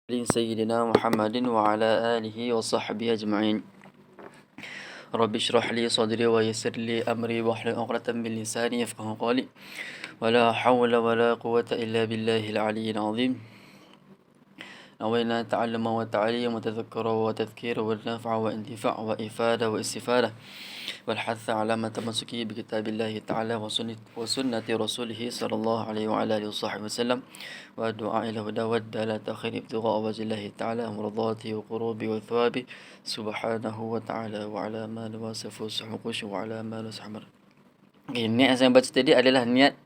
سيدنا محمد وعلى آله وصحبه أجمعين. رب اشرح لي صدري ويسر لي أمري واحلل عقدة من لساني يفقهوا قولي ولا حول ولا قوة إلا بالله العلي العظيم. نوينا تعلم وتعليم وتذكر وتذكير والنفع وانتفاع وإفادة واستفادة والحث على ما تمسكه بكتاب الله تعالى وسنة رسوله صلى الله عليه وعلى آله وصحبه وسلم والدعاء إلى هدى والدالة خير ابتغاء وجه الله تعالى ومرضاته وقربه وثوابه سبحانه وتعالى وعلى ما نواصف وسحقش وعلى ما نسحمر. Niat yang saya baca tadi adalah niat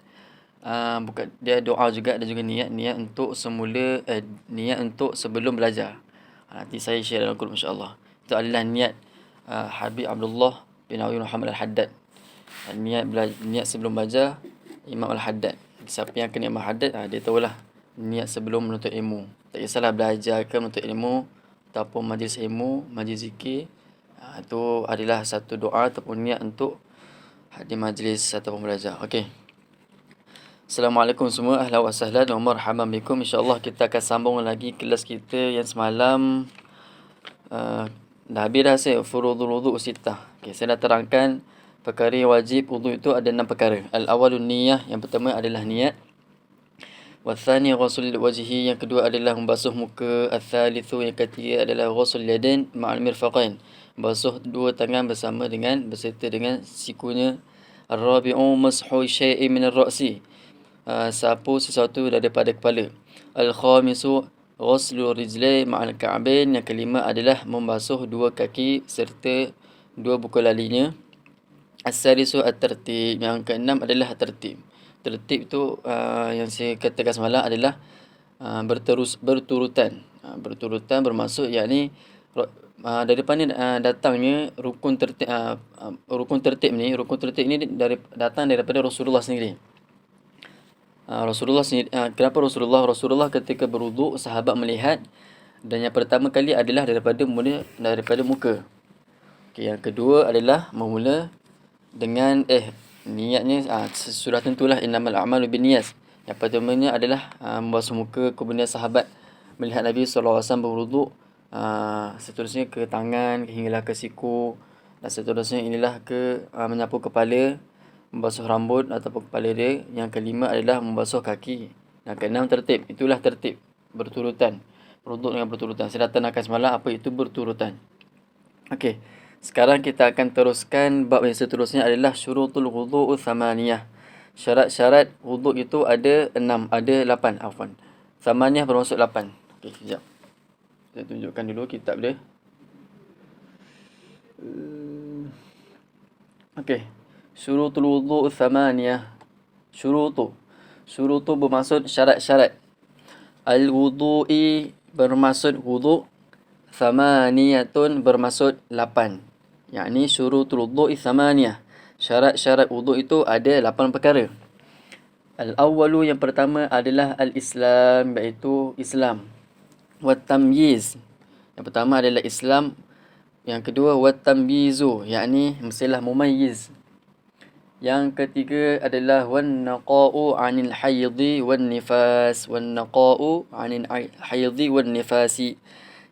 bukan dia doa juga, ada juga niat untuk semula niat untuk sebelum belajar. Nanti saya share dalam grup insya-Allah. Itu adalah niat Habib Abdullah bin Awi Muhammad Al-Haddad. Niat sebelum belajar Imam Al-Haddad. Siapa yang kena Imam Al-Haddad dia tahulah niat sebelum menuntut ilmu. Tak kisahlah belajar ke menuntut ilmu ataupun majlis ilmu, majlis zikir. Itu adalah satu doa ataupun niat untuk hadir majlis ataupun belajar. Okey. Assalamualaikum semua, ahlan wa sahlan wa marhaban bikum. Insya-Allah kita akan sambung lagi kelas kita yang semalam. Dah habis dah saya furudul wudu sittah. Okey, saya dah terangkan perkara yang wajib wudu itu ada 6 perkara. Al-awwalun niyyah, yang pertama adalah niat. Wathani ghusl wajhi, yang kedua adalah membasuh muka. Ats-tsalitsu, yang ketiga adalah ghusl yadain ma'al mirfaqain, basuh dua tangan bersama dengan beserta dengan sikunya. Ar-rabi'u mashu syai'in min ar-ra'si, sapu sesuatu daripada kepala. Al-khamisu ghuslu rijlai ma'al ka'bain, yang kelima adalah membasuh dua kaki serta dua buku lalinya. As-sadisu at-tartib, yang keenam adalah tertib. Tertib itu yang saya katakan semalam adalah berturutan. Berturutan bermaksud yakni daripada datangnya rukun tertib ni datang daripada Rasulullah sendiri. Rasulullah sendiri, kenapa Rasulullah ketika berwuduk sahabat melihat, dan yang pertama kali adalah daripada muka. Okey, yang kedua adalah memula dengan niatnya sudah tentulah innamal a'malu binniyat. Yang pertamanya adalah membasuh muka, kemudian sahabat melihat Nabi sallallahu alaihi wasallam berwuduk, seterusnya ke tangan hinggalah ke siku, dan seterusnya inilah ke menyapu kepala, membasuh rambut ataupun kepala dia. Yang kelima adalah membasuh kaki. Yang keenam tertib. Itulah tertib, berturutan. Berwuduk dengan berturutan. Saya dah terangkan semalam apa itu berturutan. Okey. Sekarang kita akan teruskan bab yang seterusnya adalah syurutul wudu'u thamaniyah. Syarat-syarat wuduk itu ada 8 afwan. Thamaniyah bermaksud 8. Okey, sekejap. Saya tunjukkan dulu kitab dia. Okey. Syurutul wudu'u thamaniyah. Syurutu bermaksud syarat-syarat. Al-wudu'i bermaksud wuduk. Thamaniyatun bermaksud 8. Yakni syurutul wudu'i thamaniyah. Syarat-syarat wuduk itu ada 8 perkara. Al-awwalu, yang pertama adalah al-Islam, iaitu Islam. Wat-tamyiz, yang pertama adalah Islam. Yang kedua wat-tamyizu, yakni mestilah mumayyiz. Yang ketiga adalah wan-naqa'u 'anil haidhi wan-nifas. Wan-naqa'u 'anil haidhi wan-nifasi.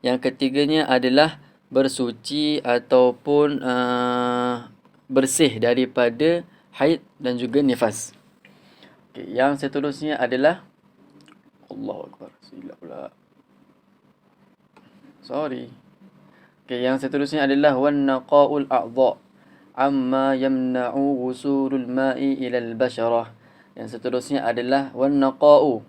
Yang ketiganya adalah bersuci ataupun bersih daripada haid dan juga nifas. Okay, yang seterusnya adalah Allahu Akbar. Silap pula. Sorry. Okay, yang seterusnya adalah wan-naqa'ul a'dha' amma yamna'u wusulul ma'i ilal basharah. Yang seterusnya adalah wan-naqa'u,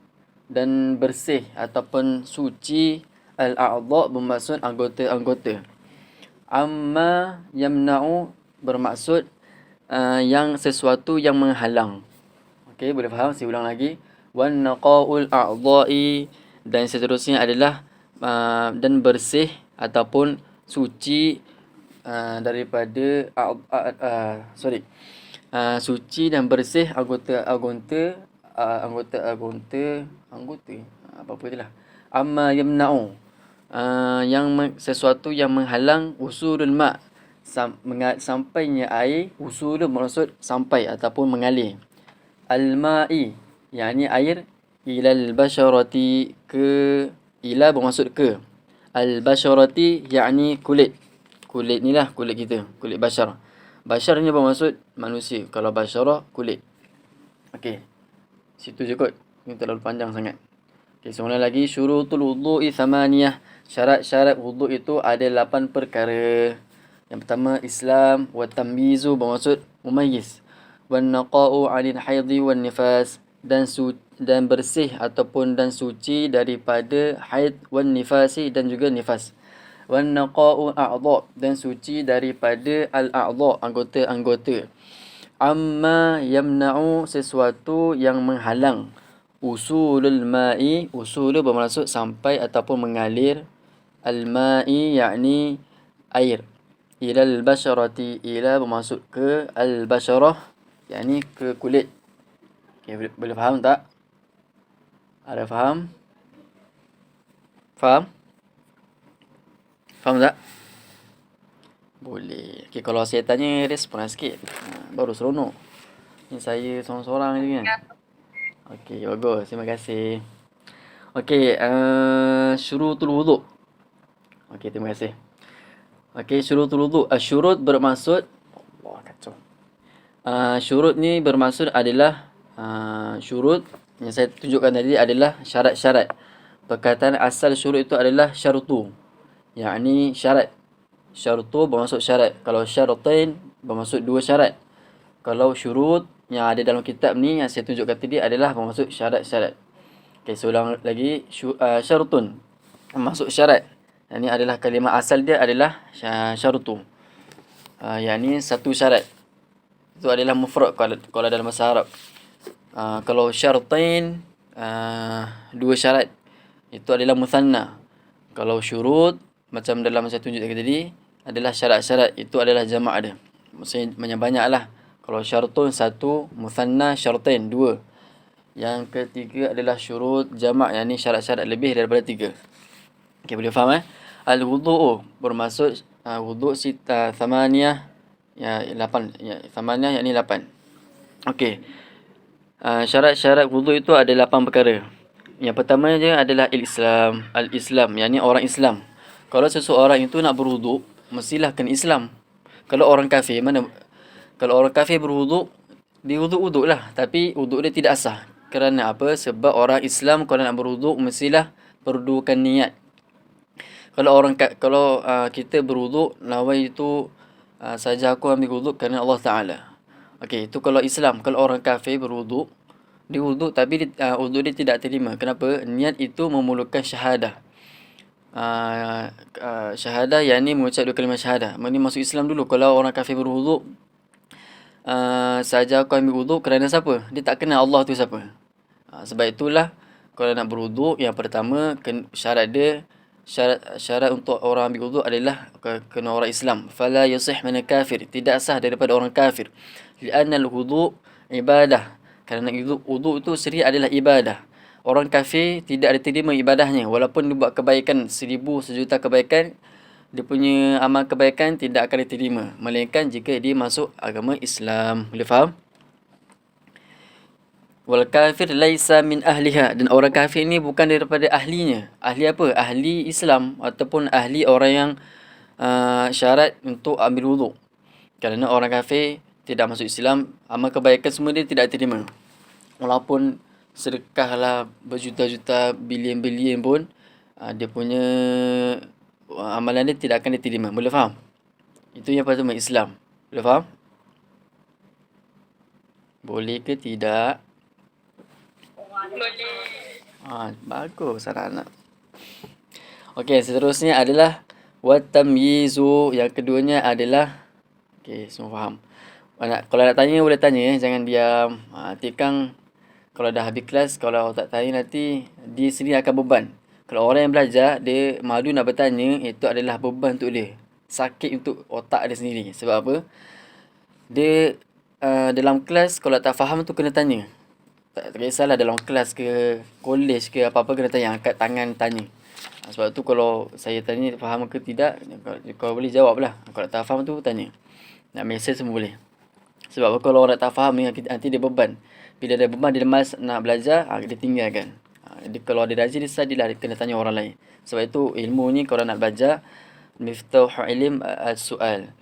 dan bersih ataupun suci, al-a'dha' bermaksud anggota-anggota. Amma yamna'u bermaksud yang sesuatu yang menghalang. Okey, boleh faham? Saya ulang lagi. Wan-naqa'ul a'dha'i, dan seterusnya adalah dan bersih ataupun suci daripada suci dan bersih anggota apa itulah. Amma yamna'u, yang sesuatu yang menghalang usulul ma', sampainya air. Usul maksud sampai ataupun mengalir. Al-ma'i, yakni air. Ilal basharati, ke ila bermaksud ke. Al-basharati yakni kulit. Kulit ni lah, kulit kita. Kulit bashar. Bashar ni bermaksud manusia. Kalau basyarah, kulit. Okey. Situ je kot. Ini terlalu panjang sangat. Okey, semuanya lagi. Syurutul wudu'i thamaniyah. Syarat-syarat wuduk itu ada 8 perkara. Yang pertama, Islam. Wa tamyizu bermaksud mumayyiz. Wan naqa'u 'anil haidhi wan nifas. Dan bersih ataupun dan suci daripada haid wan nifasi dan juga nifas. Wan naqa'u a'dha, dan suci daripada al-a'dha, anggota-anggota. Amma yamna'u, sesuatu yang menghalang. Usulul ma'i, usul bermaksud sampai ataupun mengalir. Al-ma'i yakni air. Ilal basharati, ila bermaksud ke al-basharah yakni ke kulit. Okay, boleh faham tak? Ada faham? Faham? Faham tak? Boleh. Okay, kalau saya tanya, respon sikit. Baru seronok. Ni saya seorang-seorang je kan? Okey, bagus. Terima kasih. Okey, syurutul wuduk. Okey, terima kasih. Okey, syurutul wuduk. Syurut bermaksud, Allah kacau. Syurut ni bermaksud adalah syurut yang saya tunjukkan tadi adalah syarat-syarat. Perkataan asal syurut itu adalah syartu. Yakni syarat. Syartu bermaksud syarat. Kalau syaratain bermaksud 2 syarat. Kalau syurut yang ada dalam kitab ni yang saya tunjukkan tadi adalah bermaksud syarat-syarat. Okey, seulang lagi, syartun maksud syarat. Ini adalah kalimah asal dia adalah syartu. Yang ni satu syarat. Itu adalah mufrad kalau dalam bahasa Arab. Kalau syaratain 2 syarat, itu adalah muthanna. Kalau syurut macam dalam saya tunjukkan tadi adalah syarat-syarat, itu adalah jamak dia. Maksudnya banyak-banyaklah. Kalau syartun 1, muthanna syaratain 2. Yang ketiga adalah syurut jamak, yang ni syarat-syarat lebih daripada 3. Okey, boleh faham Al-wudu'u bermaksud wuduk thamaniyah, ya 8, ya thamaniyah yakni 8. Okey. Syarat-syarat wuduk itu ada 8 perkara. Yang pertama dia adalah al-Islam, yakni orang Islam. Kalau seseorang itu nak berwuduk, mestilah kena Islam. Kalau orang kafir berwuduk, dia wuduk lah, tapi wuduk dia tidak sah. Kerana apa? Sebab orang Islam kalau nak berwuduk mestilah perlukan niat. Kalau kita berwuduk, nawaitu saja aku ambil wuduk kerana Allah Taala. Okey, itu kalau Islam. Kalau orang kafir berwuduk, dia wuduk tapi wuduk dia tidak terima. Kenapa? Niat itu memerlukan syahadah. Syahadah yakni mengucap 2 kalimah syahadah. Ini masuk Islam dulu. Kalau orang kafir berwuduk, saja aku ambil wuduk kerana siapa? Dia tak kenal Allah tu siapa. Sebab itulah kalau nak berwuduk, yang pertama syarat untuk orang ambil wuduk adalah kena orang Islam. Fala yasih min kafir, tidak sah daripada orang kafir. Li'anna al-wudu' ibadah. Kerana wuduk itu sendiri adalah ibadah. Orang kafir tidak diterima ibadahnya, walaupun dia buat kebaikan 1000, sejuta kebaikan, dia punya amal kebaikan tidak akan diterima, melainkan jika dia masuk agama Islam. Boleh faham? Wal kafir laisa min ahliha, dan orang kafir ni bukan daripada ahlinya. Ahli apa? Ahli Islam ataupun ahli orang yang syarat untuk ambil wuduk. Kerana orang kafir tidak masuk Islam, amal kebaikan semua dia tidak terima. Walaupun sedekahlah berjuta-juta, bilion-bilion pun, dia punya amalan dia tidak akan diterima. Boleh faham? Itu yang pertama, Islam. Boleh faham? Boleh ke tidak? Boleh. Bagus anak-anak. Okey, seterusnya adalah watamyizu. Yang keduanya adalah, okey, semua faham. Kalau nak tanya boleh tanya, jangan diam. Tikang kalau dah habis kelas, kalau tak tanya nanti dia sendiri akan beban. Kalau orang yang belajar, dia malu nak bertanya, itu adalah beban untuk dia. Sakit untuk otak dia sendiri. Sebab apa? Dia dalam kelas kalau tak faham tu kena tanya. Tak kisahlah dalam kelas ke kolej ke apa-apa, kena tanya, angkat tangan tanya. Sebab tu kalau saya tanya faham ke tidak, kau boleh jawab lah. Kalau tak faham tu tanya. Nak mesej semua boleh. Sebab apa? Kalau orang tak faham nanti dia beban. Bila dia beban, dia malas nak belajar, dia tinggalkan. Dia kalau ada najis dia study lah, dia kena tanya orang lain. Sebab itu ilmu ni kalau nak belajar, miftahul ilm as-su'al.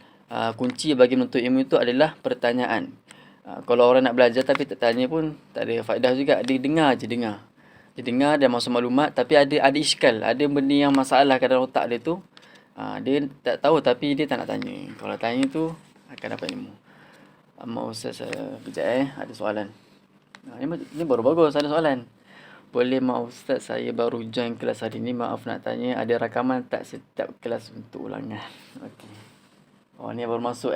Kunci bagi menuntut ilmu itu adalah pertanyaan. Kalau orang nak belajar tapi tak tanya pun tak ada faedah juga. Dia dengar je, dengar. Dia dengar dan masuk maklumat tapi ada iskal, ada benda yang masalah kat dalam otak dia tu. Dia tak tahu tapi dia tak nak tanya. Kalau tanya tu akan dapat ilmu. Mak Ustaz, kejap ada soalan. Ni baru bagus ada soalan. Boleh Mak Ustaz, saya baru join kelas hari ni. Maaf nak tanya, ada rakaman tak setiap kelas untuk ulangan? Okey. Oh, ni yang baru masuk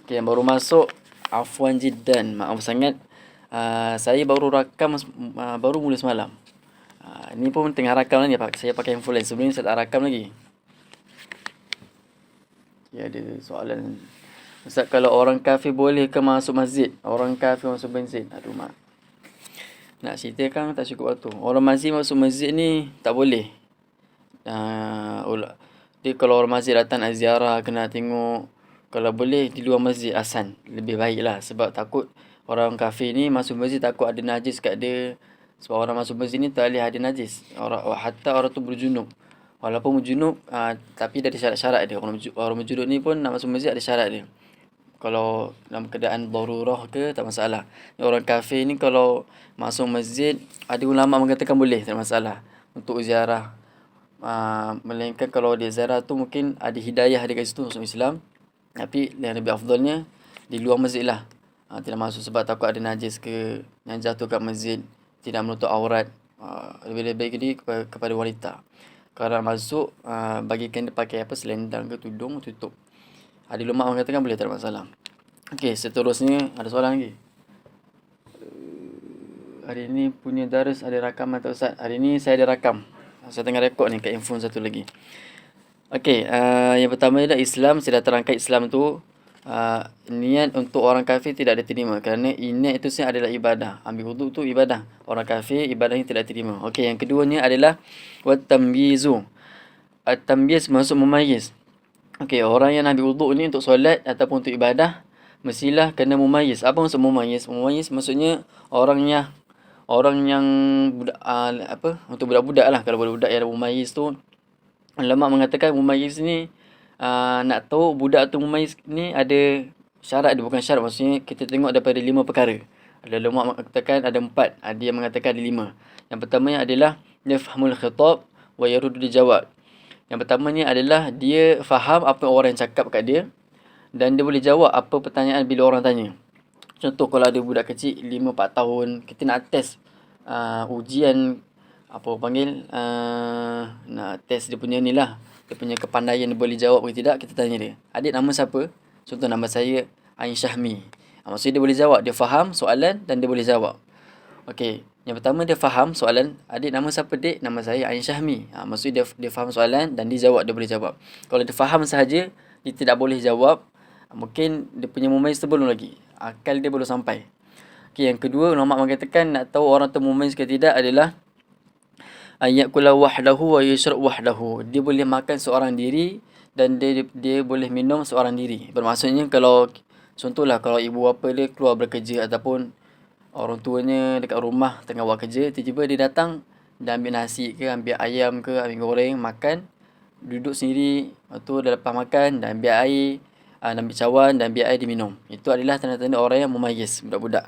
Okey, yang baru masuk, afwan jiddan, maaf sangat. Saya baru rakam, baru mula semalam. Ni pun tengah rakam lagi, saya pakai handphone lain. Sebelum ni saya tak rakam lagi. Ya, ada soalan. Ustaz, kalau orang kafir boleh ke masuk masjid? Orang kafir masuk masjid? Aduh, mak. Nak ceritakan tak cukup waktu. Orang masuk masjid ni tak boleh. Dia kalau orang masjid datang nak ziarah, kena tengok. Kalau boleh di luar masjid asan. Lebih baik lah. Sebab takut orang kafir ni masuk masjid takut ada najis kat dia. Sebab orang masuk masjid ni tak boleh ada najis. Hatta orang tu berjunub. Walaupun berjunub, tapi ada syarat-syarat dia. Orang berjunub ni pun nak masuk masjid ada syarat dia. Kalau dalam keadaan darurah ke, tak masalah. Orang kafir ni kalau masuk masjid, ada ulama mengatakan boleh, tak masalah. Untuk ziarah. Melainkan kalau dia ziarah tu mungkin ada hidayah dia kat situ masuk Islam. Tapi yang lebih afdalnya di luar masjid lah. Tidak masuk sebab takut ada najis ke yang jatuh kat masjid. Tidak menutup aurat. Lebih-lebih ni kepada wanita. Kalau masuk, bagikan dia pakai selendang ke tudung, tutup. Ada ulama mengatakan boleh, tak ada masalah. Okey, seterusnya ada soalan lagi. Hari ni punya darus ada rakaman tak Ustaz? Hari ni saya ada rakam. Saya tengah rekod ni kat handphone satu lagi. Okey, yang pertama ialah Islam. Saya dah terangkan Islam tu niat untuk orang kafir tidak diterima. Kerana niat itu sebenarnya adalah ibadah. Ambil wuduk tu ibadah. Orang kafir ibadahnya tidak diterima. Okey, yang keduanya adalah wat-tamyizu. At-tamyiz maksud memayyiz. Okey, orang yang ambil wuduk ni untuk solat ataupun untuk ibadah mestilah kena mumayyiz. Apa maksud mumayyiz? Mumayyiz maksudnya orang yang budak, untuk budak-budak lah. Kalau budak-budak yang mumayyiz tu, ulama mengatakan mumayyiz ni nak tahu budak tu mumayyiz ni ada syarat dia, bukan syarat, maksudnya kita tengok daripada 5 perkara. Ada ulama mengatakan ada 4, ada yang mengatakan ada 5. Yang pertamanya adalah yafhamul khitab wa yaruddu jawab. Yang pertamanya adalah dia faham apa orang yang cakap kat dia dan dia boleh jawab apa pertanyaan bila orang tanya. Contoh kalau ada budak kecil 5-4 tahun, kita nak test ujian nak test dia punya ni lah. Dia punya kepandaian dia boleh jawab ke tidak, kita tanya dia. Adik nama siapa? Contoh nama saya Ain Syahmi. Maksudnya dia boleh jawab, dia faham soalan dan dia boleh jawab. Okey, yang pertama dia faham soalan, adik nama siapa dik? Nama saya Ain Syahmi. Maksudnya dia faham soalan dan dia jawab, dia boleh jawab. Kalau dia faham sahaja, dia tidak boleh jawab, mungkin dia punya mumayyiz tu belum lagi. Akal dia belum sampai. Okey, yang kedua ulama mengatakan nak tahu orang tu mumayyiz ke tidak adalah ayakula wahdahu wa yashrab wahdahu. Dia boleh makan seorang diri dan dia boleh minum seorang diri. Bermaksudnya kalau contohlah kalau ibu bapa dia keluar bekerja ataupun orang tuanya dekat rumah tengah buat kerja, tiba-tiba dia datang dan ambil nasi ke, ambil ayam ke, ambil goreng, makan, duduk sendiri, lepas tu dah lepas makan dan ambil air, dan ambil cawan dan ambil air diminum. Itu adalah tanda-tanda orang yang mumayyiz, budak-budak.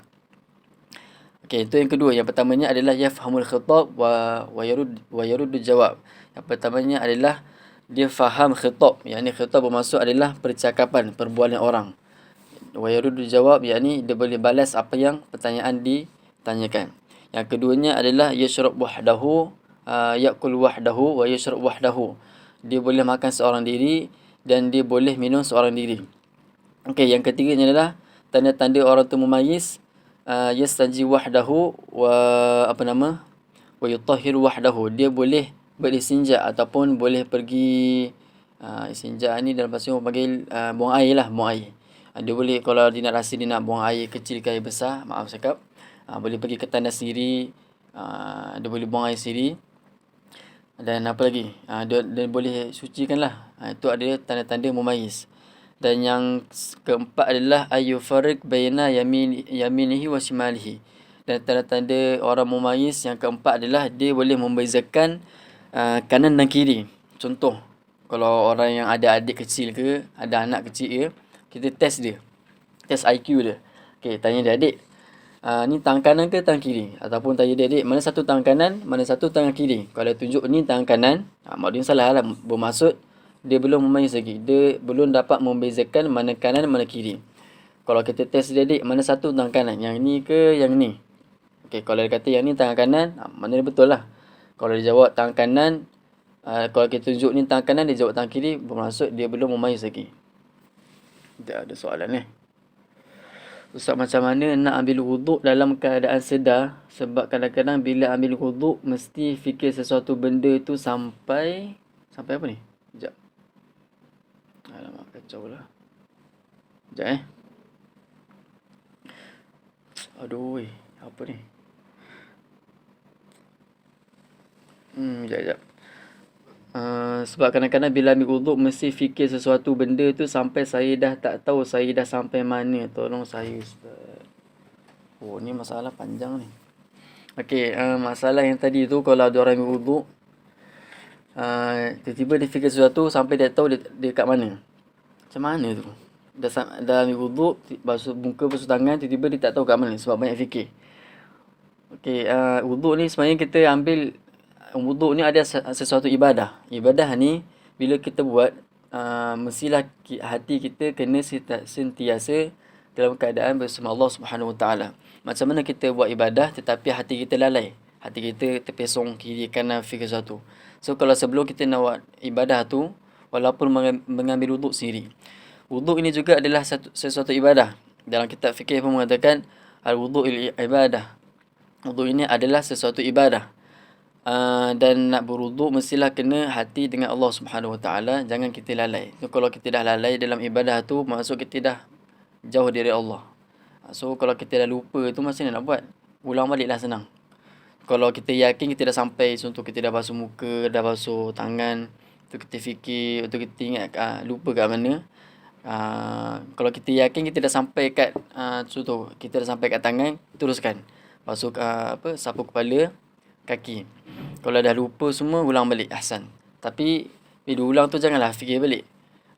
Okey, itu yang kedua. Yang pertamanya adalah yafhamul khitab wa yaruddu jawab. Yang pertamanya adalah dia faham khitab. Yang ni khitab bermaksud adalah percakapan, perbualan orang. Wa yaruddu jawab, yakni dia boleh balas apa yang pertanyaan ditanyakan. Yang keduanya adalah yashrab wahdahu, yakul wahdahu wa yashrab wahdahu. Dia boleh makan seorang diri dan dia boleh minum seorang diri. Okey, yang ketiganya adalah tanda-tanda orang tu mumayyiz, yastaji wahdahu wa wa yutahhir wahdahu. Dia boleh beristinja ataupun boleh pergi istinja ni dalam bahasa orang panggil buang air lah, buang air. Dia boleh kalau dia nak rasa dia nak buang air kecil ke air besar, maaf cakap, boleh pergi ke tandas sendiri, dia boleh buang air sendiri. Dan apa lagi? Dia boleh sucikan lah. Itu adalah tanda-tanda mumayyiz. Dan yang keempat adalah ayyufarriq baina yaminihi wa shimalihi. Dan tanda-tanda orang mumayyiz yang keempat adalah dia boleh membezakan kanan dan kiri. Contoh, kalau orang yang ada adik kecil ke, ada anak kecil ke, kita test dia. Test IQ dia. Okey, tanya dia, adik, ni tangan kanan ke tangan kiri? Ataupun tanya dia, adik, mana satu tangan kanan, mana satu tangan kiri? Kalau tunjuk ni tangan kanan, maknanya salah lah. Bermaksud dia belum memayyiz lagi. Dia belum dapat membezakan mana kanan, mana kiri. Kalau kita test dia, adik, mana satu tangan kanan? Yang ni ke yang ni? Okey, kalau dia kata yang ni tangan kanan, maknanya betul lah. Kalau dia jawab tangan kanan, kalau kita tunjuk ni tangan kanan, dia jawab tangan kiri, bermaksud dia belum memayyiz lagi. Dia ada soalan ni. Ustaz, macam mana nak ambil wuduk dalam keadaan sedar? Sebab kadang-kadang bila ambil wuduk, mesti fikir sesuatu benda tu sampai apa ni? Sekejap. Alamak, kacau lah. Sekejap Aduh, apa ni? Sekejap. Sebab kadang-kadang bila ambil wuduk mesti fikir sesuatu benda tu sampai saya dah tak tahu saya dah sampai mana. Tolong saya, Ustaz. Oh, ni masalah panjang ni. Okey, masalah yang tadi tu, kalau ada orang ambil wuduk, tiba-tiba dia fikir sesuatu sampai dia tahu dia kat mana. Macam mana tu? Dah ambil wuduk, basuh muka, basuh tangan, tiba-tiba dia tak tahu kat mana sebab banyak fikir. Okey, wuduk ni sebenarnya kita ambil, wuduk ni ada sesuatu ibadah. Ibadah ni bila kita buat, mestilah hati kita kena sentiasa dalam keadaan bersama Allah Subhanahu Wa Taala. Macam mana kita buat ibadah tetapi hati kita lalai, hati kita terpesong kiri kanan fikir sesuatu. So kalau sebelum kita nak buat ibadah tu, walaupun mengambil wuduk sendiri, wuduk ini juga adalah sesuatu ibadah. Dalam kitab fikih pun mengatakan al-wudhu ibadah. Wuduk ini adalah sesuatu ibadah. Dan nak berwuduk mestilah kena hati dengan Allah Subhanahu Wa Taala, jangan kita lalai. So kalau kita dah lalai dalam ibadah tu, maksud kita dah jauh dari Allah. So kalau kita dah lupa tu, macam mana nak buat? Ulang baliklah senang. Kalau kita yakin kita dah sampai, contoh kita dah basuh muka, dah basuh tangan, tu kita fikir, tu kita ingat lupa kat mana. Kalau kita yakin kita dah sampai kat contoh kita dah sampai kat tangan, teruskan basuh sapu kepala, kaki. Kalau dah lupa semua, ulang balik, ahsan. Tapi bila ulang tu janganlah fikir balik.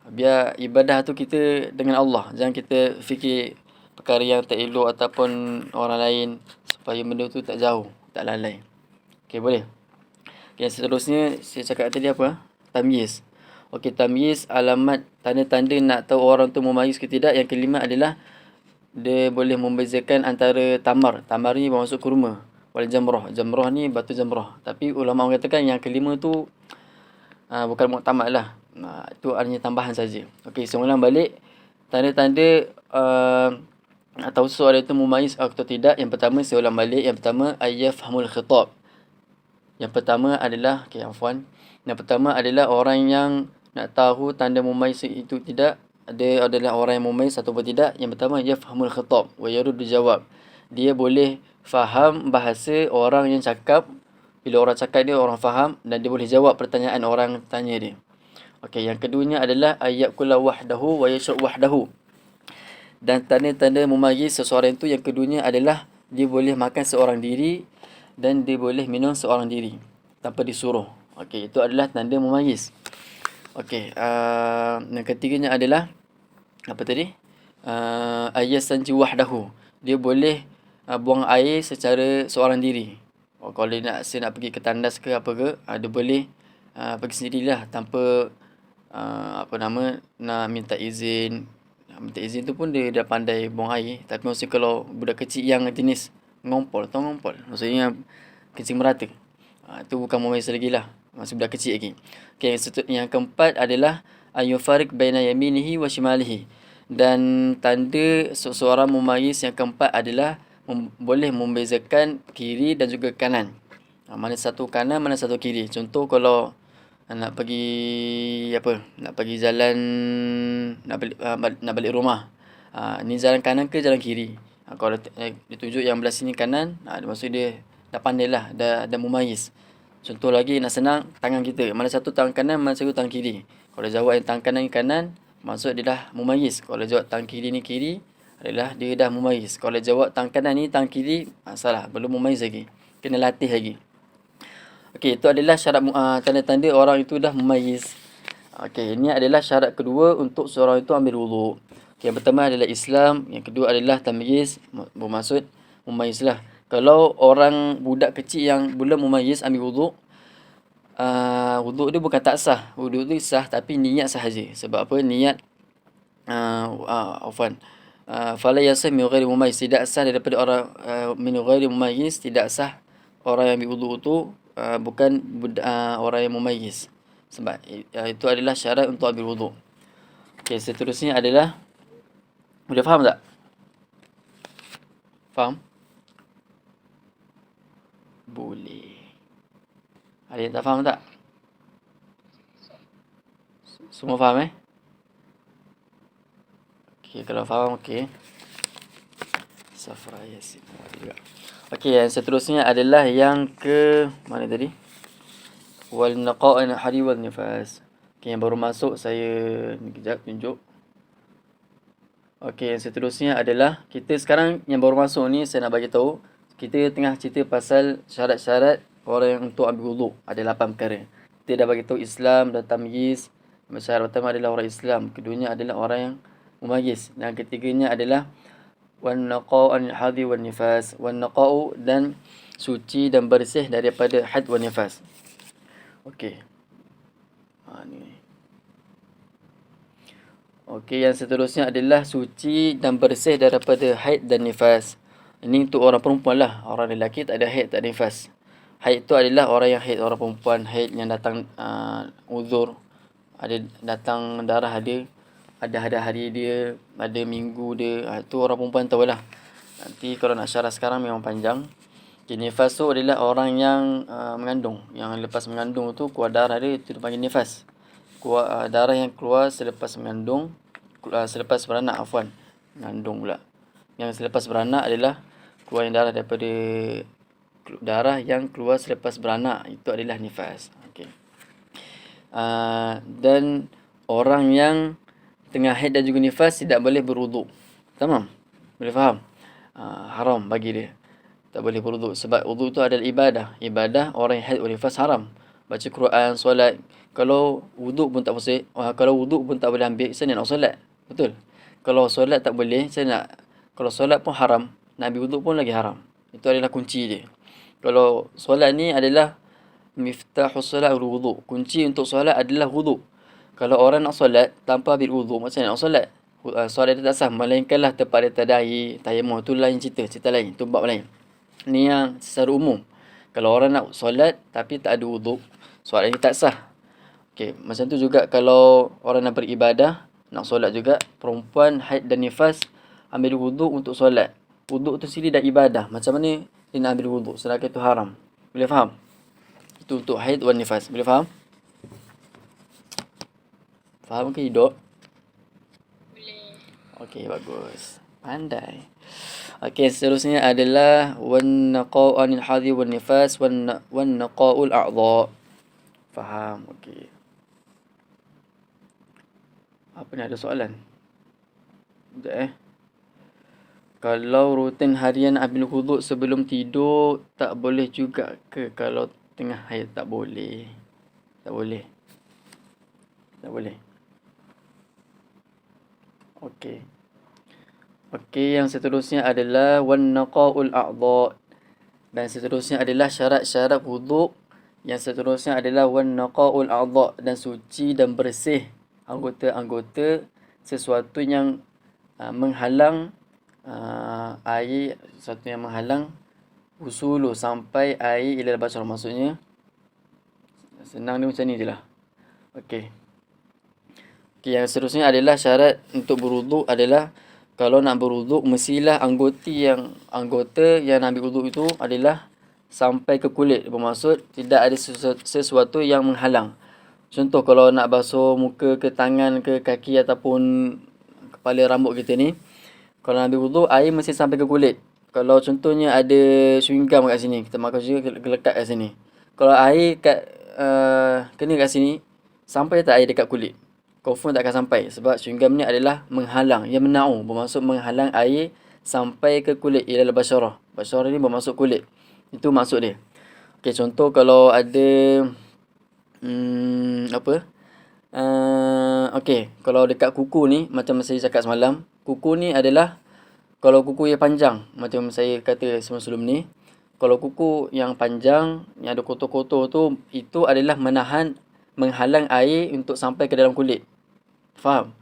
Biar ibadah tu kita dengan Allah, jangan kita fikir perkara yang tak elok ataupun orang lain, supaya benda tu tak jauh, tak lalai. Okey, boleh. Okay, seterusnya saya cakap tadi apa? Tamyiz. Okey, tamyiz, alamat tanda-tanda nak tahu orang tu memayyiz ke tidak. Yang kelima adalah dia boleh membezakan antara tamar. Tamar ni bermaksud kurma. Wal jamrah. Jamrah ni batu jamrah. Tapi ulama mengatakan yang kelima tu bukan muktamad lah. Itu hanya tambahan saja. Okey, saya ulang balik. Tanda-tanda nak tahu seseorang itu memayyiz atau tidak. Yang pertama, saya ulang balik. Yang pertama, ayyafhamul khitab. Yang pertama adalah, Yang pertama adalah orang yang nak tahu tanda memayyiz itu tidak, dia adalah orang yang memayyiz ataupun tidak. Yang pertama, yafhamul khitab wa yaruddu jawab. Dia boleh faham bahasa orang yang cakap. Bila orang cakap dia, orang faham, dan dia boleh jawab pertanyaan orang tanya dia. Okey, yang keduanya adalah ayyakula wahdahu wa yashrab wahdahu. Dan tanda-tanda memayyiz seseorang itu yang keduanya adalah dia boleh makan seorang diri dan dia boleh minum seorang diri tanpa disuruh. Okey, itu adalah tanda memayyiz. Okey, yang ketiganya adalah apa tadi? Ayyasanji wahdahu. Dia boleh buang air secara seorang diri. Kalau dia nak pergi ke tandas ke apa ke, dia boleh pergi sendirilah tanpa nak minta izin. Minta izin tu pun dia dah pandai buang air. Tapi maksudnya kalau budak kecil yang jenis ngompol, maksudnya kencing merata, itu bukan memayyiz lagi lah, masih budak kecil lagi. Okay, yang keempat adalah ayyufarik baina yaminihi wa shimalihi. Dan tanda seseorang memayyiz yang keempat adalah boleh membezakan kiri dan juga kanan. Mana satu kanan, mana satu kiri. Contoh kalau nak pergi jalan, nak balik rumah, ni jalan kanan ke jalan kiri. Kalau ditunjuk yang belah sini kanan, maksud dia dah pandai lah, dah memayyiz. Contoh lagi nak senang, tangan kita, mana satu tangan kanan, mana satu tangan kiri. Kalau jawab yang tangan kanan ni kanan, maksud dia dah memayyiz. Kalau jawab tangan kiri ni kiri, adalah dia dah memayis. Kalau jawab tangan kanan ni, tangan kiri, salah. Belum memayis lagi. Kena latih lagi. Okey, itu adalah syarat tanda-tanda orang itu dah memayis. Okey, ini adalah syarat kedua untuk seorang itu ambil wuduk. Okay, yang pertama adalah Islam, yang kedua adalah tamyiz, bermaksud memayizlah. Kalau orang budak kecil yang belum memayis ambil wuduk, wuduk dia bukan tak sah. Wuduk dia sah tapi niat sahaja. Sebab apa? Niat fala yasah min ghairi mumayyiz, tidak sah daripada orang min ghairi mumayyiz, tidak sah orang yang ambil wuduk itu bukan orang yang mumayyiz. Sebab itu adalah syarat untuk ambil wuduk. Okey, seterusnya adalah, boleh faham tak? Faham? Boleh. Ada yang tak faham tak? Semua faham Okey, kalau faham okey. Safra Yasin juga. Okey, yang seterusnya adalah yang ke mana tadi? Wal naqa'an hari wal nifas. Okey, yang baru masuk saya kejap tunjuk. Okey, yang seterusnya adalah kita sekarang yang baru masuk ni saya nak bagi tahu, kita tengah cerita pasal syarat-syarat orang yang untuk ambil wuduk. Ada 8 perkara. Kita dah bagi tahu Islam dan tamyiz. Syarat pertama adalah orang Islam, keduanya adalah orang yang mumayyiz, dan ketiganya adalah wan naqa'u anil hadhi wan nifas. Wan naqa'u, dan suci dan bersih daripada haid wan nifas. Okey. Ni. Okey, yang seterusnya adalah suci dan bersih daripada haid dan nifas. Ini untuk orang perempuan lah. Orang lelaki tak ada haid, tak ada nifas. Haid itu adalah orang yang haid, orang perempuan haid yang datang uzur, ada datang darah ada hari dia, ada minggu dia. Itu orang perempuan tahulah. Nanti kalau nak syarah sekarang memang panjang. Okay, nifas tu adalah orang yang mengandung. Yang lepas mengandung tu keluar darah dia, itu dipanggil nifas. Keluar darah yang keluar selepas mengandung, selepas beranak, mengandung pula. Yang selepas beranak adalah keluar yang darah daripada darah yang keluar selepas beranak, itu adalah nifas. Okey. Dan orang yang tengah haid dan juga nifas tidak boleh berwuduk. Tamam? Boleh faham? Haram bagi dia. Tak boleh berwuduk sebab wuduk itu adalah ibadah. Ibadah orang yang haid dan nifas haram. Baca Quran, solat. Kalau wuduk pun tak boleh, kalau wuduk pun tak boleh ambil, saya nak solat. Betul? Kalau solat tak boleh, kalau solat pun haram, nak ambil wuduk pun lagi haram. Itu adalah kunci dia. Kalau solat ni adalah miftahus solat wuduk. Kunci untuk solat adalah wuduk. Kalau orang nak solat tanpa ambil wuduk, macam mana nak solat? Solat dia tak sah. Melainkanlah tempat dia tak ada air, tayamum. Itu lain cerita lain. Itu bab lain. Ni yang secara umum. Kalau orang nak solat tapi tak ada wuduk, solat dia tak sah. Okey, macam tu juga kalau orang nak beribadah, nak solat juga, perempuan haid dan nifas ambil wuduk untuk solat. Wuduk tu sendiri dah ibadah. Macam mana dia nak ambil wuduk? Sedangkan itu haram. Boleh faham? Itu untuk haid dan nifas. Boleh faham? Faham ke hidup? Boleh. Okey, bagus. Pandai. Okey, seterusnya adalah wan naqa'u anil hadhi wan nifas wan naqa'ul a'dha. Faham? Okey. Apa ni, ada soalan? Sekejap Kalau rutin harian ambil wuduk sebelum tidur, tak boleh juga ke kalau tengah haid? Tak boleh. Tak boleh. Tak boleh. Okey. Okey, yang seterusnya adalah wan naqa'ul a'dha. Dan seterusnya adalah syarat-syarat wuduk. Yang seterusnya adalah wan naqa'ul a'dha, dan suci dan bersih anggota-anggota sesuatu yang menghalang air, sesuatu yang menghalang usulu sampai air ila basar. Maksudnya senang dia macam ni je lah. Okey. Okey, yang seterusnya adalah syarat untuk berwuduk adalah kalau nak berwuduk mestilah anggota yang nak ambil wuduk itu adalah sampai ke kulit. Bermaksud tidak ada sesuatu yang menghalang. Contoh kalau nak basuh muka ke tangan ke kaki ataupun kepala rambut kita ni, kalau nak ambil wuduk, air mesti sampai ke kulit. Kalau contohnya ada chewing gum kat sini, kita makan chewing gum lekat kat sini. Kalau air kena kat sini, sampai tak air dekat kulit? confirm tak akan sampai. Sebab chewing gum ni adalah menghalang. Ia mena'u, bermaksud menghalang air sampai ke kulit. Ilal basyarah. Basyarah ni bermaksud kulit. Itu maksud dia. Okey, contoh kalau ada okey, kalau dekat kuku ni, macam saya cakap semalam, kuku ni adalah, kalau kuku yang panjang, macam saya kata sebelum ni, kalau kuku yang panjang, yang ada kotor-kotor tu, itu adalah menghalang air untuk sampai ke dalam kulit. Faham?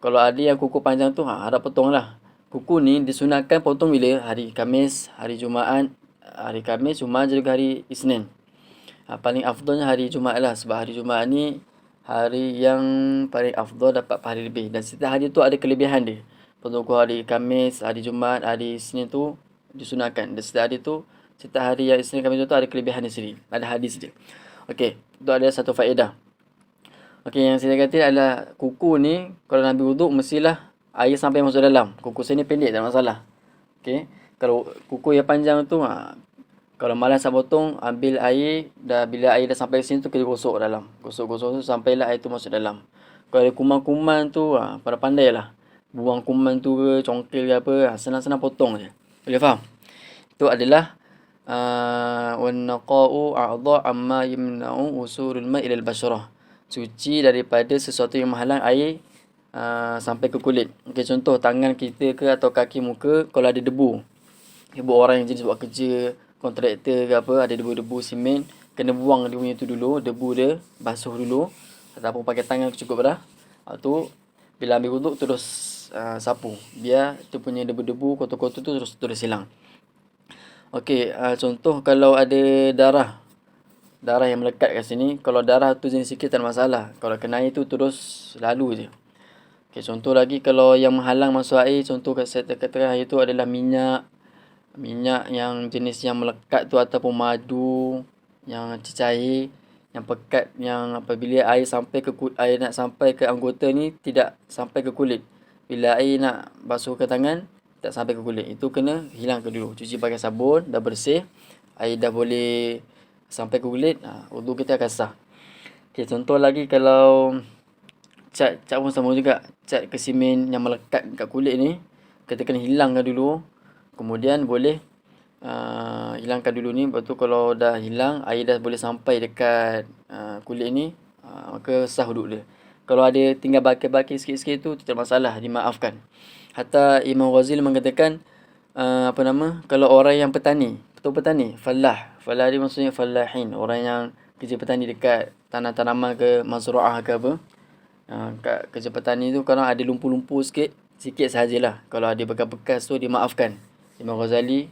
Kalau ada yang kuku panjang tu, harap potong lah. Kuku ni disunatkan potong bila? Hari Khamis, hari Jumaat, hari Khamis, Jumaat juga hari Isnin. Paling afdalnya hari Jumaat lah. Sebab hari Jumaat ni hari yang paling afdal, dapat pahala lebih. Dan setiap hari tu ada kelebihan dia. Contoh hari Khamis, hari Jumaat, hari Isnin tu disunatkan. Dan setiap hari tu, setiap hari yang Isnin, Khamis tu ada kelebihan dia sendiri. Ada hadis dia. Okey, itu ada satu faedah. Okey, yang saya kata adalah kuku ni, kalau nak ambil wuduk, mestilah air sampai masuk dalam. Kuku saya ni pendek, tak masalah. Okey, kalau kuku yang panjang tu, kalau malas nak potong, ambil air, bila air dah sampai sini tu, kita gosok dalam. Gosok-gosok tu sampailah air tu masuk dalam. Kalau ada kuman-kuman tu, pandai-pandai lah. Buang kuman tu ke, congkil ke apa, senang-senang potong je. Boleh faham? Itu adalah wannaqa'u a'dha' amma yamna'u usulul ma' ila al-basyrah. Suci daripada sesuatu yang menghalang air sampai ke kulit. Okey, contoh tangan kita ke atau kaki muka, kalau ada debu. Ibu orang yang jenis buat kerja kontraktor ke apa, ada debu-debu simen, kena buang dia punya tu dulu, debu dia basuh dulu ataupun pakai tangan cukup dah. Tu bila ambil wuduk terus sapu, biar tu punya debu-debu kotor-kotor tu terus hilang. Okey, contoh kalau ada darah yang melekat kat sini, kalau darah tu jenis sikit tak ada masalah. Kalau kena air tu terus lalu je. Okey, contoh lagi kalau yang menghalang masuk air, contoh saya katakan air tu adalah minyak yang jenis yang melekat tu, ataupun madu yang cecair, yang pekat, yang apabila air sampai ke air nak sampai ke anggota ni tidak sampai ke kulit. Bila air nak basuh ke tangan tak sampai ke kulit, itu kena hilangkan dulu. Cuci pakai sabun, dah bersih, air dah boleh sampai ke kulit, wuduk kita akan sah. Okay, contoh lagi kalau cat pun sama juga. Cat ke simen yang melekat kat kulit ni, kita kena hilangkan dulu. Kemudian boleh hilangkan dulu ni. Lepas tu kalau dah hilang, air dah boleh sampai dekat kulit ni, maka sah wuduk dia. Kalau ada tinggal baki-baki sikit-sikit tu, tidak masalah, dimaafkan. Hatta Imam Ghazali mengatakan kalau orang yang petani, betul petani, falah dia maksudnya falahin, orang yang kerja petani dekat tanah-tanaman ke mazru'ah ke apa, kat kerja petani tu kalau ada lumpur-lumpur sikit sahajalah. Kalau ada bekas-bekas tu dimaafkan. Imam Ghazali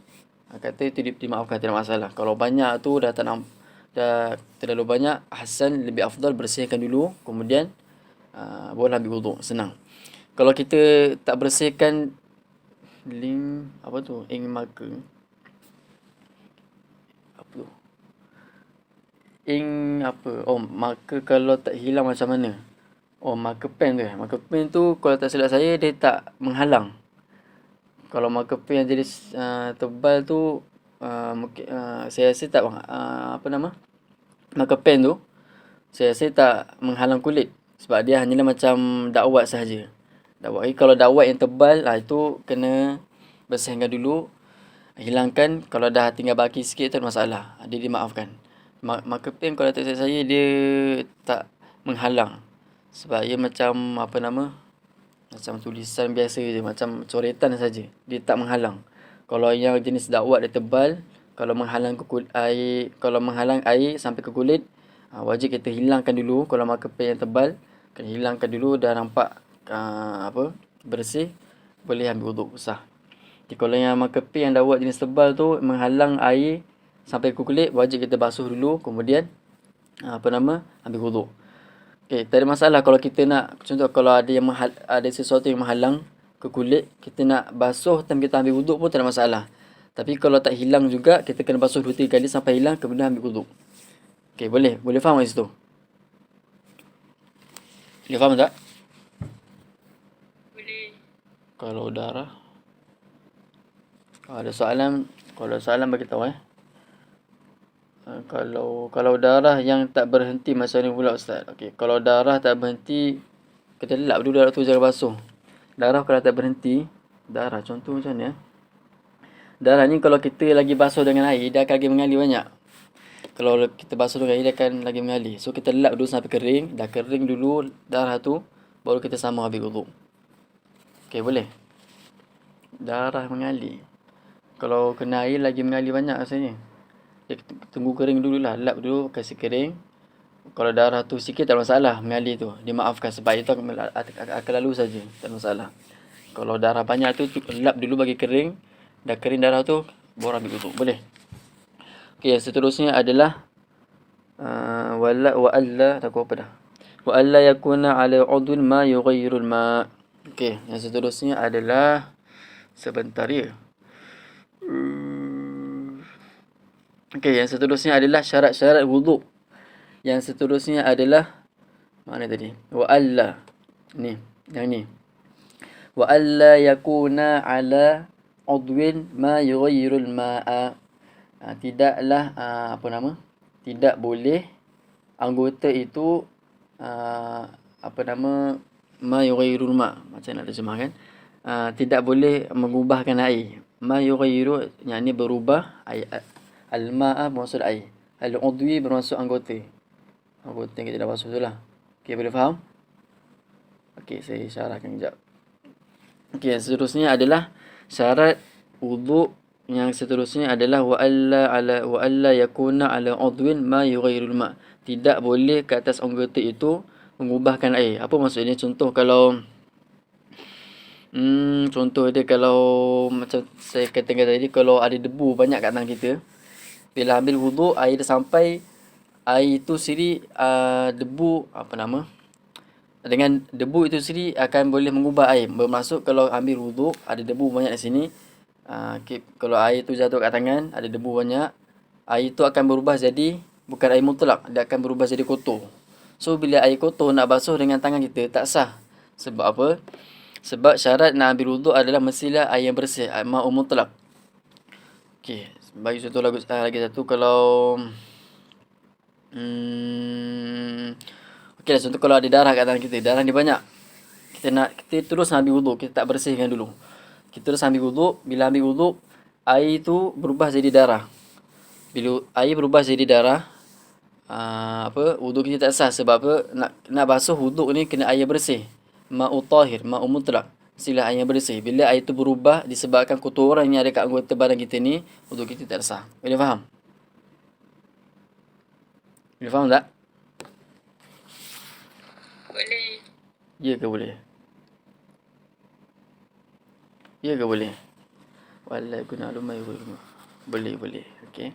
kata itu dimaafkan, tidak masalah. Kalau banyak tu dah terlalu banyak, hasan, lebih afdal bersihkan dulu, kemudian boleh ambil wuduk, senang. Kalau kita tak bersihkan ing marker, marker kalau tak hilang macam mana? Marker pen tu. Marker pen tu kalau tak silap saya dia tak menghalang. Kalau marker pen yang jenis tebal tu, mungkin saya rasa tak marker pen tu saya rasa tak menghalang kulit, sebab dia hanyalah macam dakwat sahaja. Kalau dakwat yang tebal, itu kena bersihkan dulu, hilangkan. Kalau dah tinggal baki sikit tak masalah, dia dimaafkan. Marker pen kalau tak silap saya dia tak menghalang, sebab ia macam macam tulisan biasa je, macam coretan saja, dia tak menghalang. Kalau yang jenis dakwat dia tebal, kalau menghalang air sampai ke kulit, wajib kita hilangkan dulu. Kalau marker pen yang tebal, kena hilangkan dulu. Dah nampak bersih, boleh ambil wuduk, sah. Jadi kalau yang marker pen yang dakwat jenis tebal tu menghalang air sampai ke kulit, wajib kita basuh dulu, kemudian ambil wuduk. Okey, tak ada masalah kalau kita nak, contoh kalau ada sesuatu yang menghalang ke kulit, kita nak basuh time kita ambil wuduk pun tak ada masalah. Tapi kalau tak hilang juga, kita kena basuh 2-3 kali sampai hilang, kemudian ambil wuduk. Okey, boleh faham kat situ? Boleh faham tak? Boleh. Kalau darah, kalau soalan bagi tahu Kalau darah yang tak berhenti, macam ni pula Ustaz? Okey, kalau darah tak berhenti, kita lap dulu darah tu, jangan basuh. Darah kalau tak berhenti, darah contoh macam ni. Darah ni kalau kita lagi basuh dengan air, dia akan lagi mengalir banyak. Kalau kita basuh dengan air, dia akan lagi mengalir. So kita lap dulu sampai kering. Dah kering dulu darah tu, baru kita sambung habis wuduk. Okey, boleh? Darah mengalir. Kalau kena air lagi mengalir banyak rasanya. Tunggu kering dulu lah. Lap dulu, kasih kering. Kalau darah tu sikit tak masalah mengalir tu. Dimaafkan sebab itu akan lalu saja. Tak masalah. Kalau darah banyak tu, lap dulu bagi kering. Dah kering darah tu, baru ambil wuduk. Boleh? Okey, yang seterusnya adalah wa alla takut apa dah. Wa alla yakuna ala udwin ma yughayyirul ma. Okey, yang seterusnya adalah sebentar ya. Okey, yang seterusnya adalah syarat-syarat wuduk. Yang seterusnya adalah mana tadi? Wa alla. Ni, yang ni. Wa alla yakuna ala udwin ma yughayyirul ma'a. Tidaklah apa nama? Tidak boleh anggota itu apa nama? Ma yughayyirul ma. Macam nak terjemahkan? Tidak boleh mengubahkan air. Ma yughayyiru yakni berubah air. Al-ma'a bermaksud air. Al-udwi bermaksud anggota. Anggota yang kita dah basuh tu lah. Okey, boleh faham? Okey, saya syarahkan sekejap. Okey, yang seterusnya adalah syarat wuduk. Yang seterusnya adalah wa alla yakuna ala udwin ma yughayyirul ma. Tidak boleh ke atas anggota itu mengubahkan air. Apa maksudnya? Contoh kalau contoh dia kalau macam saya katakan tadi, kalau ada debu banyak kat tangan kita, bila ambil wuduk, air dah sampai, air itu sendiri debu apa nama? Dengan debu itu sendiri akan boleh mengubah air. Bermaksud kalau ambil wuduk, ada debu banyak di sini. Kalau air tu jatuh kat tangan, ada debu banyak, air tu akan berubah jadi bukan air mutlak, dia akan berubah jadi kotor. So bila air kotor nak basuh dengan tangan kita tak sah. Sebab apa? Sebab syarat nak ambil wuduk adalah mestilah air yang bersih, ma'u mutlak. Okey, bagi contoh lagi satu, kalau okey, contoh kalau ada darah kat tangan kita, darah ni banyak. Kita terus ambil wuduk, kita tak bersihkan dulu. Kita terus ambil wuduk, bila ambil wuduk, air tu berubah jadi darah. Bila air berubah jadi darah, wuduk kita tak sah. Sebab apa? Nak basuh wuduk ni kena air bersih. Ma'u tahir, ma'u mutlak. Sila air yang bersih. Bila air tu berubah disebabkan kotoran yang ada kat anggota badan kita ni, wuduk kita tak sah. Boleh faham? Boleh faham tak? Boleh. Ya ke boleh? Ya ke boleh? Wallahi guna lumai boleh. Okey.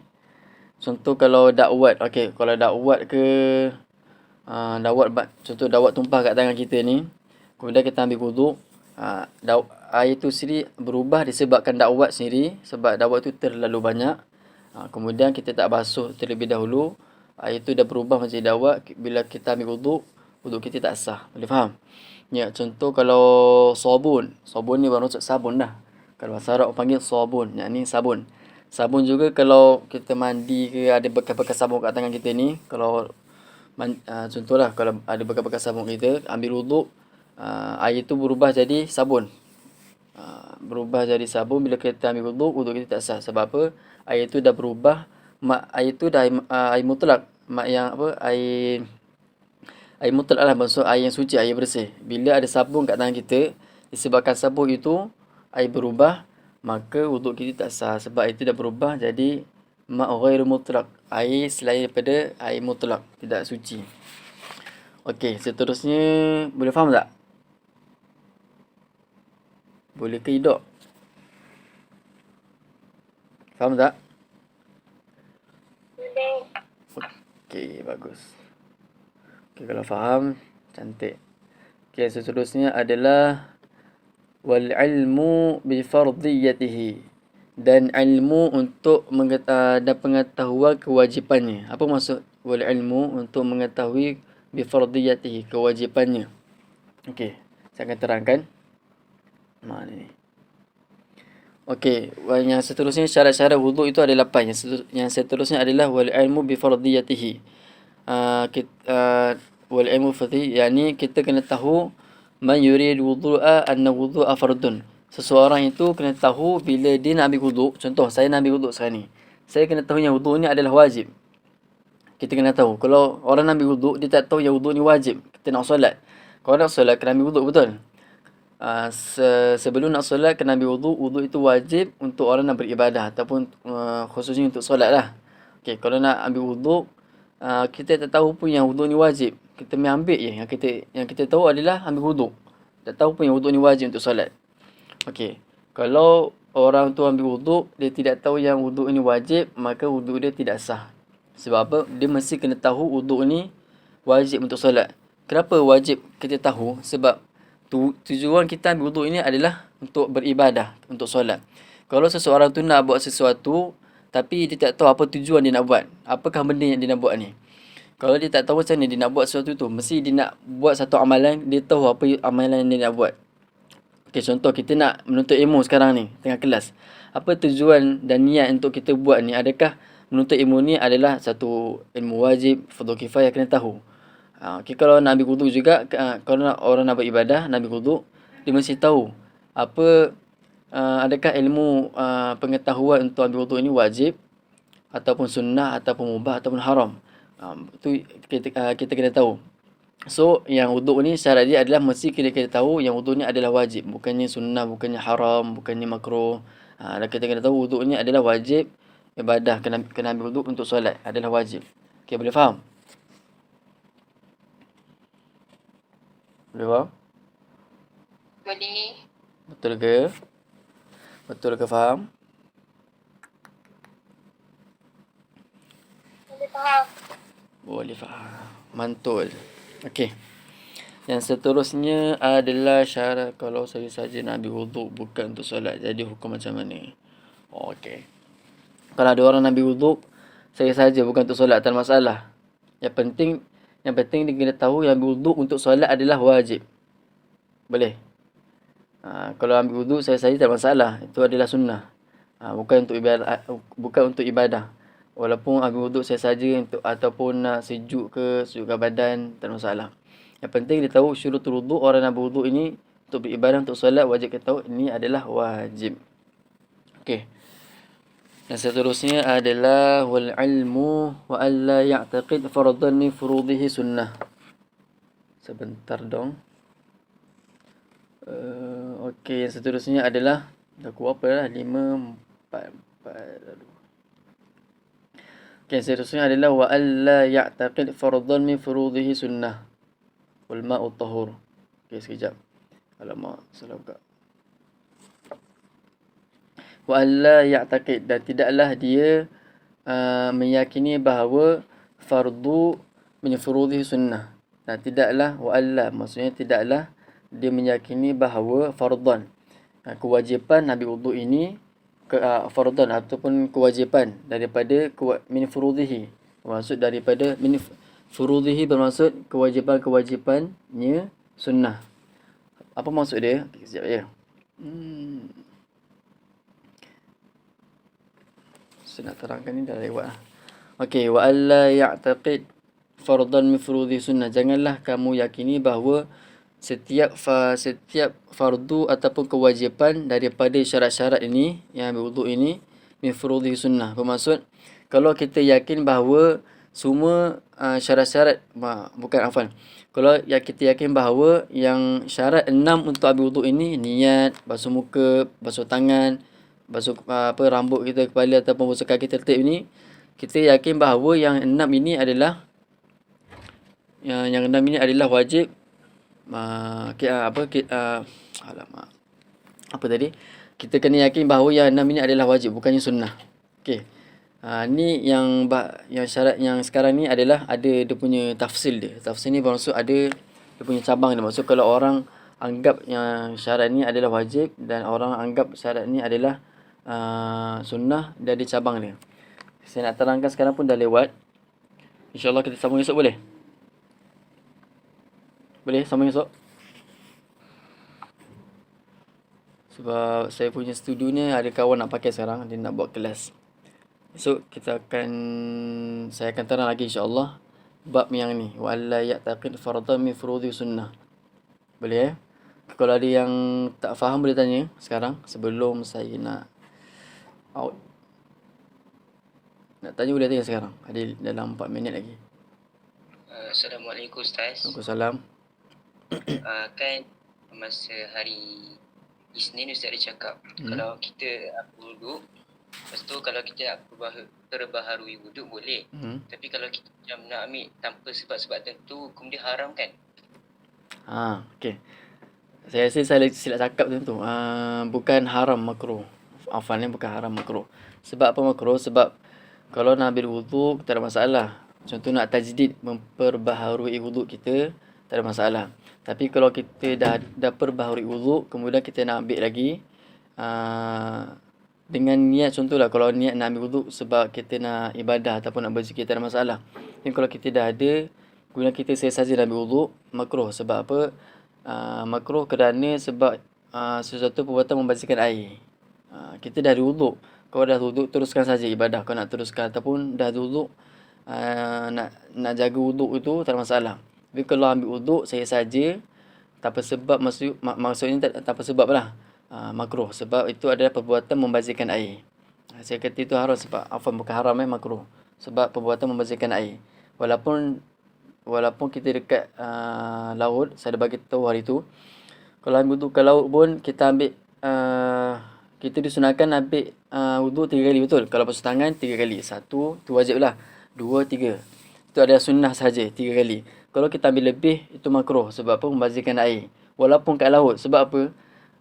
Contoh kalau dakwat. Okey, kalau dakwat ke contoh dakwat tumpah kat tangan kita ni, kemudian kita ambil wuduk, air tu sendiri berubah disebabkan dakwat sendiri, sebab dakwat tu terlalu banyak. Kemudian kita tak basuh terlebih dahulu, air tu dah berubah menjadi dakwat. Bila kita ambil wuduk kita tak sah. Boleh faham? Ya, contoh kalau sabun ni bermaksud sabun dah. Kalau bahasa Arab panggil sabun, yakni sabun. Sabun juga kalau kita mandi ke ada bekas-bekas sabun kat tangan kita ni, kalau contohlah kalau ada bekas-bekas sabun kita, ambil wuduk, air tu berubah jadi sabun. Berubah jadi sabun, bila kita ambil wuduk kita tak sah. Sebab apa? Air tu dah berubah, air tu dah air mutlak. Air mutlak lah, maksud air yang suci, air bersih. Bila ada sabun kat tangan kita, disebabkan sabun itu air berubah, maka wuduk kita tak sah. Sebab itu dah berubah jadi ghairu mutlak, air selain daripada air mutlak, tidak suci. Okey, seterusnya boleh faham tak? Boleh ke tidak? Faham tak? Boleh. Okey, bagus. Okey, kalau faham, cantik. Okey, seterusnya adalah wal ilmu bi fardiyatihi, dan ilmu untuk dan pengetahuan kewajipannya. Apa maksud wal ilmu? Untuk mengetahui bi fardiyatihi, kewajipannya. Okey, saya akan terangkan. Mana ni? Okey, yang seterusnya syarat-syarat wuduk itu ada 8. Yang seterusnya adalah wal ilmu bi fardiyatihi. Wal ilmu fardhi, yakni kita kena tahu Man yurid wudu'a anna wudu'a fardun. Seseorang itu kena tahu bila dia nak ambil wuduk. Contoh, saya nak ambil wuduk sekarang ni. Saya kena tahu yang wuduk ni adalah wajib. Kita kena tahu. Kalau orang nak ambil wuduk, dia tak tahu yang wuduk ni wajib. Kita nak solat. Kalau nak solat, kena ambil wuduk, betul? Sebelum nak solat, kena ambil wuduk. Wuduk itu wajib untuk orang nak beribadah. Ataupun khususnya untuk solat lah. Okay, kalau nak ambil wuduk, kita tak tahu pun yang wuduk ni wajib. Kita ambil je. Yang kita tahu adalah ambil wuduk. Tak tahu pun yang wuduk ni wajib untuk solat. Okey. Kalau orang tu ambil wuduk, dia tidak tahu yang wuduk ini wajib, maka wuduk dia tidak sah. Sebab apa? Dia mesti kena tahu wuduk ni wajib untuk solat. Kenapa wajib kita tahu? Sebab tujuan kita ambil wuduk ini adalah untuk beribadah, untuk solat. Kalau seseorang tu nak buat sesuatu, tapi dia tak tahu apa tujuan dia nak buat. Apakah benda yang dia nak buat ni? Kalau dia tak tahu macam mana dia nak buat sesuatu tu, mesti dia nak buat satu amalan, dia tahu apa amalan yang dia nak buat. Okay, contoh kita nak menuntut ilmu sekarang ni, tengah kelas. Apa tujuan dan niat untuk kita buat ni? Adakah menuntut ilmu ni adalah satu ilmu wajib, fardu kifayah, kena tahu. Okay, kalau nak ambil wuduk juga, kalau orang nak beribadah, nak ambil wuduk, dia mesti tahu apa, adakah ilmu pengetahuan untuk ambil wuduk ini wajib, ataupun sunnah, ataupun mubah, ataupun haram. Itu kita kena tahu. So, yang wuduk ni syarat dia adalah mesti kita tahu yang wuduk ni adalah wajib. Bukannya sunnah, bukannya haram, bukannya makruh. Dan kita kena tahu wuduk ni adalah wajib ibadah. Kena ambil wuduk untuk solat. Adalah wajib. Okay, boleh faham? Boleh faham? Boleh. Betul ke? Betul ke faham? Boleh faham. Boleh faham. Mantul. Okey. Yang seterusnya adalah syarat kalau saya saja nak ambil wuduk bukan untuk solat. Jadi hukum macam mana? Okey. Kalau ada orang nak ambil wuduk, saya saja bukan untuk solat, tak ada masalah. Yang penting dia kena tahu yang ambil wuduk untuk solat adalah wajib. Boleh? Kalau ambil wuduk saya saja tak ada masalah. Itu adalah sunnah. Bukan untuk ibadah. Walaupun ambil wuduk saya saja untuk ataupun nak sejukkan badan, tak ada masalah. Yang penting dia tahu syurutul wuduk, orang nak berwuduk ini untuk beribadah, untuk solat, wajib kita tahu ini adalah wajib. Okey. Dan seterusnya adalah wal ilmu wa alla ya'taqid fardhan min furudihi sunnah. Sebentar dong. Okey, yang seterusnya adalah aku apa dah 5 4 4 Okay, seterusnya adalah wa alla ya'taqid fardhan min furudihi sunnah wal ma'u tahur. Okey, sekejap. Alamak, salah buka. Wa alla ya'taqid, dan tidaklah dia meyakini bahawa fardu min furudihi sunnah. Dan tidaklah wa alla, maksudnya tidaklah dia meyakini bahawa fardhan, kewajipan ambil wuduk ini fardhan ataupun kewajipan daripada min furudihi, bermaksud daripada min furudihi bermaksud kewajipan-kewajipannya sunnah. Apa maksud dia? Sekejap ya. Saya nak terangkan ni dah lewat lah. Okey, wa alla ya'taqid fardhan min furudihi sunnah. Janganlah kamu yakini bahawa setiap fardu ataupun kewajipan daripada syarat-syarat ini, yang ambil wuduk ini, min furudhi sunnah. Bermaksud, kalau kita yakin bahawa semua syarat-syarat, kalau kita yakin bahawa yang syarat 6 untuk ambil wuduk ini, niat, basuh muka, basuh tangan, basuh rambut kita, kepala ataupun basuh kaki tertib ini, kita yakin bahawa yang 6 ini adalah wajib. Alamak. Apa tadi? Kita kena yakin bahawa yang 6 ini adalah wajib, bukannya sunnah. Okey. Ni yang syarat yang sekarang ni adalah ada dia punya tafsil dia. Tafsil ni bermaksud ada dia punya cabang dia. Maksud kalau orang anggap yang syarat ni adalah wajib dan orang anggap syarat ni adalah sunnah, dia ada cabang dia. Saya nak terangkan sekarang pun dah lewat. InsyaAllah kita sambung esok, boleh? Boleh sambung esok? Sebab saya punya studio ni ada kawan nak pakai sekarang, dia nak buat kelas. Esok saya akan terang lagi insya-Allah bab yang ni, wa alla ya'taqid fardhan min furudhi sunnah. Boleh Kalau ada yang tak faham boleh tanya sekarang sebelum saya nak out. Nak tanya boleh tanya sekarang. Ada dalam 4 minit lagi. Assalamualaikum Ustaz. Waalaikumsalam. Kan masa hari Isnin Ustaz dia cakap kalau kita wuduk, lepas tu kalau kita perbaharui wuduk boleh. Tapi kalau kita macam nak ambil tanpa sebab-sebab tertentu, hukum dia haram kan? Okey. Saya rasa saya silap cakap tu. Bukan haram, makruh. Afwan ni bukan haram, makruh. Sebab apa makruh? Sebab kalau nak ambil wuduk tak ada masalah. Contoh nak tajdid, memperbaharui wuduk kita, tak ada masalah. Tapi kalau kita dah perbaharui wuduk, kemudian kita nak ambil lagi dengan niat, contohlah kalau niat nak ambil wuduk sebab kita nak ibadah ataupun nak berzikir, tak ada masalah. Tapi kalau kita dah ada, kemudian kita saja nak ambil wuduk, makruh. Sebab apa? Makruh kerana sebab sesuatu perbuatan membazirkan air. Kita dah ada wuduk. Kau dah wuduk, teruskan saja ibadah. Kau nak teruskan ataupun dah ada wuduk, nak jaga wuduk itu tak ada masalah. Tapi kalau ambil wuduk saya saja tanpa sebab, maksudnya tak apa sebab lah, makruh. Sebab itu adalah perbuatan membazirkan air. Saya kata itu haram sebab bukan haram, makruh. Sebab perbuatan membazirkan air. Walaupun kita dekat laut, saya dah bagi tahu hari tu, kalau ambil wuduk ke laut pun kita ambil kita disunatkan ambil wuduk 3 kali, betul? Kalau basuh tangan 3 kali. 1 tu wajib lah. 2, 3. Itu adalah sunnah saja 3 kali. Kalau kita ambil lebih, itu makruh. Sebab apa? Membazirkan air. Walaupun kat laut. Sebab apa?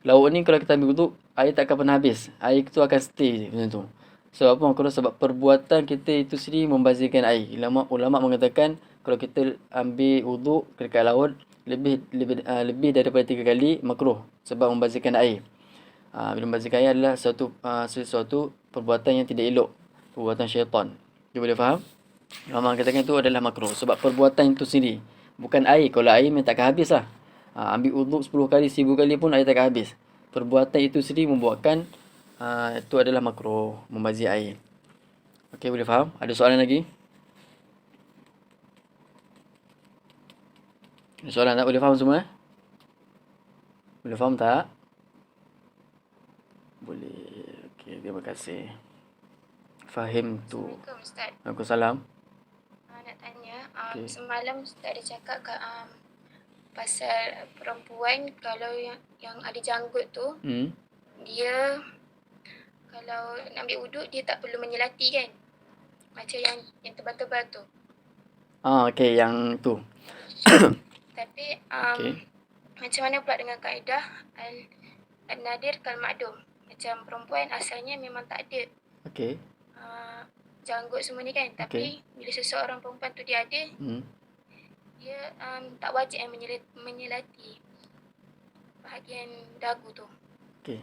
Laut ni kalau kita ambil wuduk, air tak akan pernah habis. Air itu akan stay je macam tu. Sebab apa makruh? Sebab perbuatan kita itu sendiri membazirkan air. Ulama mengatakan kalau kita ambil wuduk dekat laut lebih daripada 3 kali, makruh. Sebab membazirkan air. Bila membazirkan air adalah sesuatu perbuatan yang tidak elok. Perbuatan syaitan. Dia boleh faham? Ulama katakan itu adalah makruh. Sebab perbuatan itu sendiri. Bukan air. Kalau air memang takkan habis lah. Ambil wuduk 10 kali, 1000 kali pun air takkan habis. Perbuatan itu sendiri membuatkan itu adalah makruh. Membazir air. Okey, boleh faham? Ada soalan lagi? Ada soalan tak? Boleh faham semua? Boleh faham tak? Boleh. Okey, terima kasih. Fahim tu. Assalamualaikum Ustaz. Waalaikumsalam. Nak tanya, semalam Ustaz dia cakap pasal perempuan kalau yang ada janggut tu, dia kalau nak ambil wuduk dia tak perlu menyelati kan? Macam yang tebal-tebal tu. Okey, yang tu. Tapi macam mana pula dengan kaedah al-nadir kal ma'dum? Macam perempuan asalnya memang tak ada janggut semua ni kan, tapi bila seseorang perempuan tu dia ada, dia tak wajib menyelati bahagian dagu tu. Okey.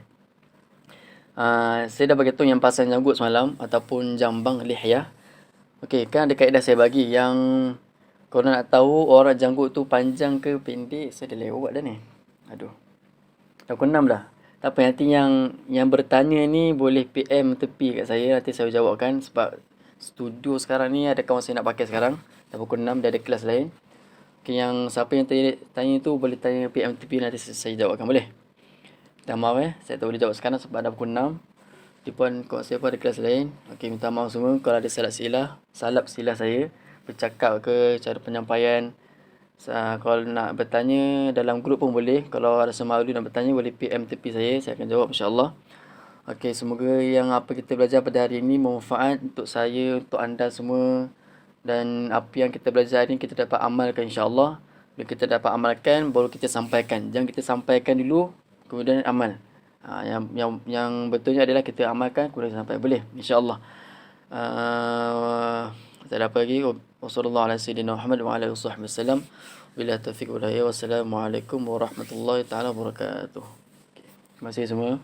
Saya dah bagi tahu yang pasal janggut semalam ataupun jambang lihyah. Okey, kan ada kaedah saya bagi yang kalau nak tahu orang janggut tu panjang ke pendek, saya dah lewat dah ni. Aduh. Dah pukul 6 dah. Tak apa, nanti yang bertanya ni boleh PM tepi kat saya, nanti saya jawabkan sebab studio sekarang ni ada kawan saya nak pakai sekarang. Dah pukul 6 dah ada kelas lain. Okay, yang siapa yang tanya tu boleh tanya PM tepi, nanti saya jawabkan, boleh? Dah maaf saya tak boleh jawab sekarang sebab dah pukul 6. Dia pun kawan saya pun ada kelas lain. Okey, minta maaf semua kalau ada salap silap saya bercakap ke cara penyampaian. Kalau nak bertanya dalam grup pun boleh. Kalau rasa malu nak bertanya boleh PM tepi saya akan jawab insya-Allah. Okey, semoga yang apa kita belajar pada hari ini bermanfaat untuk saya, untuk anda semua, dan apa yang kita belajar ini kita dapat amalkan insya-Allah. Bila kita dapat amalkan baru kita sampaikan. Jangan kita sampaikan dulu kemudian amal. Yang betulnya adalah kita amalkan kemudian sampai, boleh insya-Allah. Tak ada apa lagi. Wassallallahu ala sayyidina Muhammad wa ala alihi wasallam. Bila taufiq wal hidayah. Wassalamualaikum warahmatullahi taala wabarakatuh. Terima kasih semua.